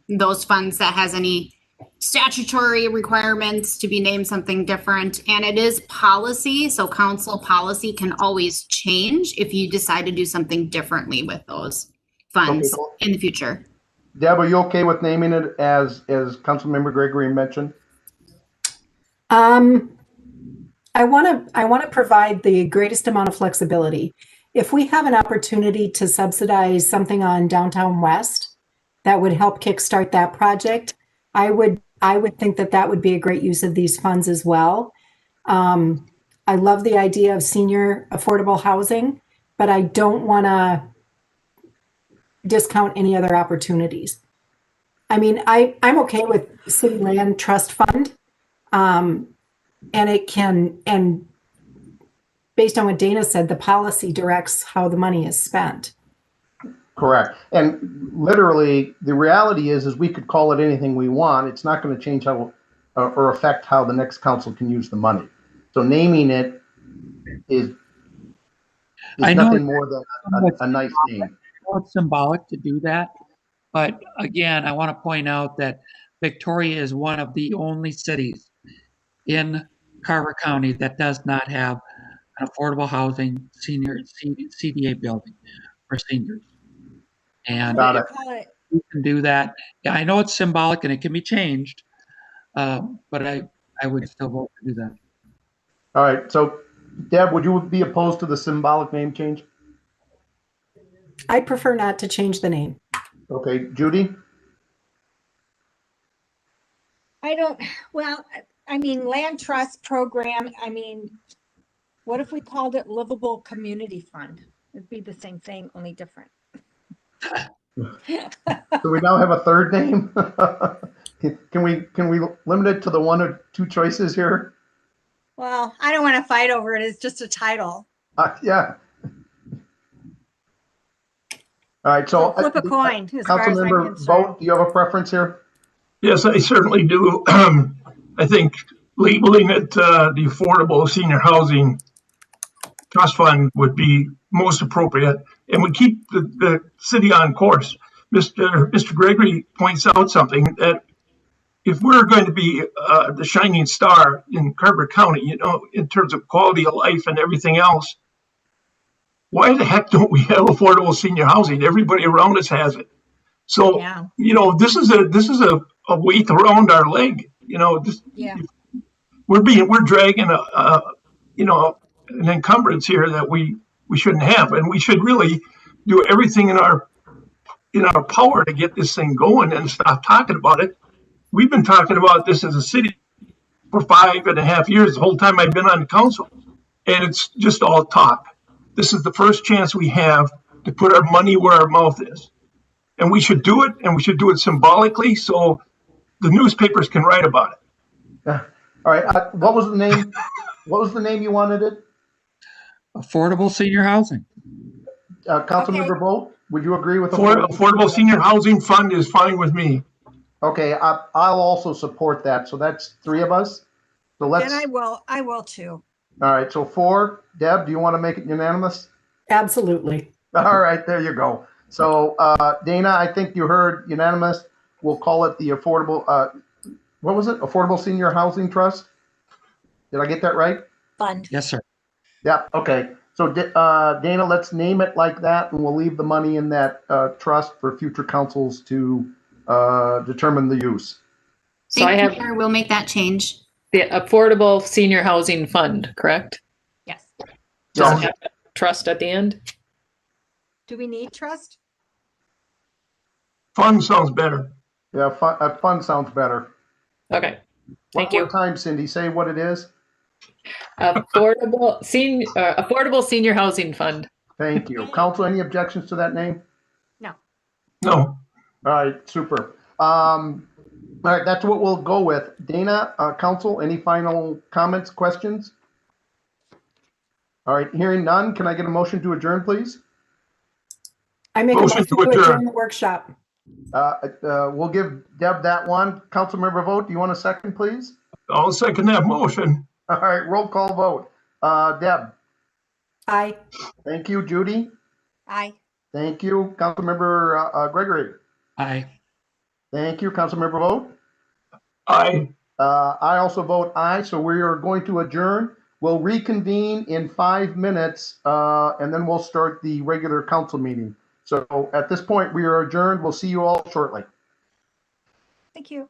those funds that has any statutory requirements to be named something different, and it is policy, so council policy can always change if you decide to do something differently with those funds Okay. in the future. Deb, are you okay with naming it as Councilmember Gregory mentioned? I want to provide the greatest amount of flexibility. If we have an opportunity to subsidize something on Downtown West that would help kickstart that project, I would think that that would be a great use of these funds as well. I love the idea of senior affordable housing, but I don't want to discount any other opportunities. I mean, I'm okay with City Land Trust Fund. And based on what Dana said, the policy directs how the money is spent. Correct. And literally, the reality is we could call it anything we want. It's not going to change how or affect how the next council can use the money. So naming it is nothing more than a nice name. It's symbolic to do that. But again, I want to point out that Victoria is one of the only cities in Carver County that does not have an affordable housing senior CDA building for seniors. And Got it. we can do that. Yeah, I know it's symbolic and it can be changed, but I would still vote to do that. All right. So, Deb, would you be opposed to the symbolic name change? I'd prefer not to change the name. Okay. Judy? Well, I mean, land trust program, I mean, what if we called it Livable Community Fund? It'd be the same thing, only different. So we now have a third name? Can we limit it to the one or two choices here? Well, I don't want to fight over it. It's just a title. Yeah. All right. So flip a coin. As far as I'm Councilmember concerned. Vogt, do you have a preference here? Yes, I certainly do. I think labeling it the Affordable Senior Housing Trust Fund would be most appropriate, and would keep the city on course. Mr. Gregory points out something that if we're going to be the shining star in Carver County, you know, in terms of quality of life and everything else, why the heck don't we have affordable senior housing? Everybody around us has it. So, Yeah. you know, this is a weight around our leg. You know, Yeah. we're dragging an encumbrance here that we shouldn't have, and we should really do everything in our power to get this thing going and stop talking about it. We've been talking about this as a city for 5.5 years, the whole time I've been on the council, and it's just all talk. This is the first chance we have to put our money where our mouth is, and we should do it, and we should do it symbolically so the newspapers can write about it. Yeah. All right. What was the name? What was the name you wanted it? Affordable senior housing. Councilmember Vogt, would you agree with Affordable Senior Housing Fund is fine with me. Okay, I'll also support that. So that's three of us. So let's. And I will too. All right. So 4. Deb, do you want to make it unanimous? Absolutely. All right. There you go. So Dana, I think you heard unanimous. We'll call it the affordable. What was it? Affordable Senior Housing Trust. Did I get that right? Fund. Yes, sir. Yeah. Okay. So Dana, let's name it like that, and we'll leave the money in that trust for future councils to determine the use. So We'll make that change. The Affordable Senior Housing Fund, correct? Yes. Just have a trust at the end? Do we need trust? Fund sounds better. Yeah, fund sounds better. Okay. Thank One you. more time, Cindy, say what it is. Affordable Senior Housing Fund. Thank you. Council, any objections to that name? No. No. All right, super. All right, that's what we'll go with. Dana, council, any final comments, questions? All right, hearing none, can I get a motion to adjourn, please? I make Motion a motion to to adjourn. adjourn the workshop. We'll give Deb that one. Councilmember Vogt, do you want a second, please? I'll second that motion. All right, roll call vote. Deb. Aye. Thank you, Judy. Aye. Thank you, Councilmember Gregory. Aye. Thank you, Councilmember Vogt. Aye. I also vote aye, so we are going to adjourn. We'll reconvene in 5 minutes, and then we'll start the regular council meeting. So at this point, we are adjourned. We'll see you all shortly. Thank you.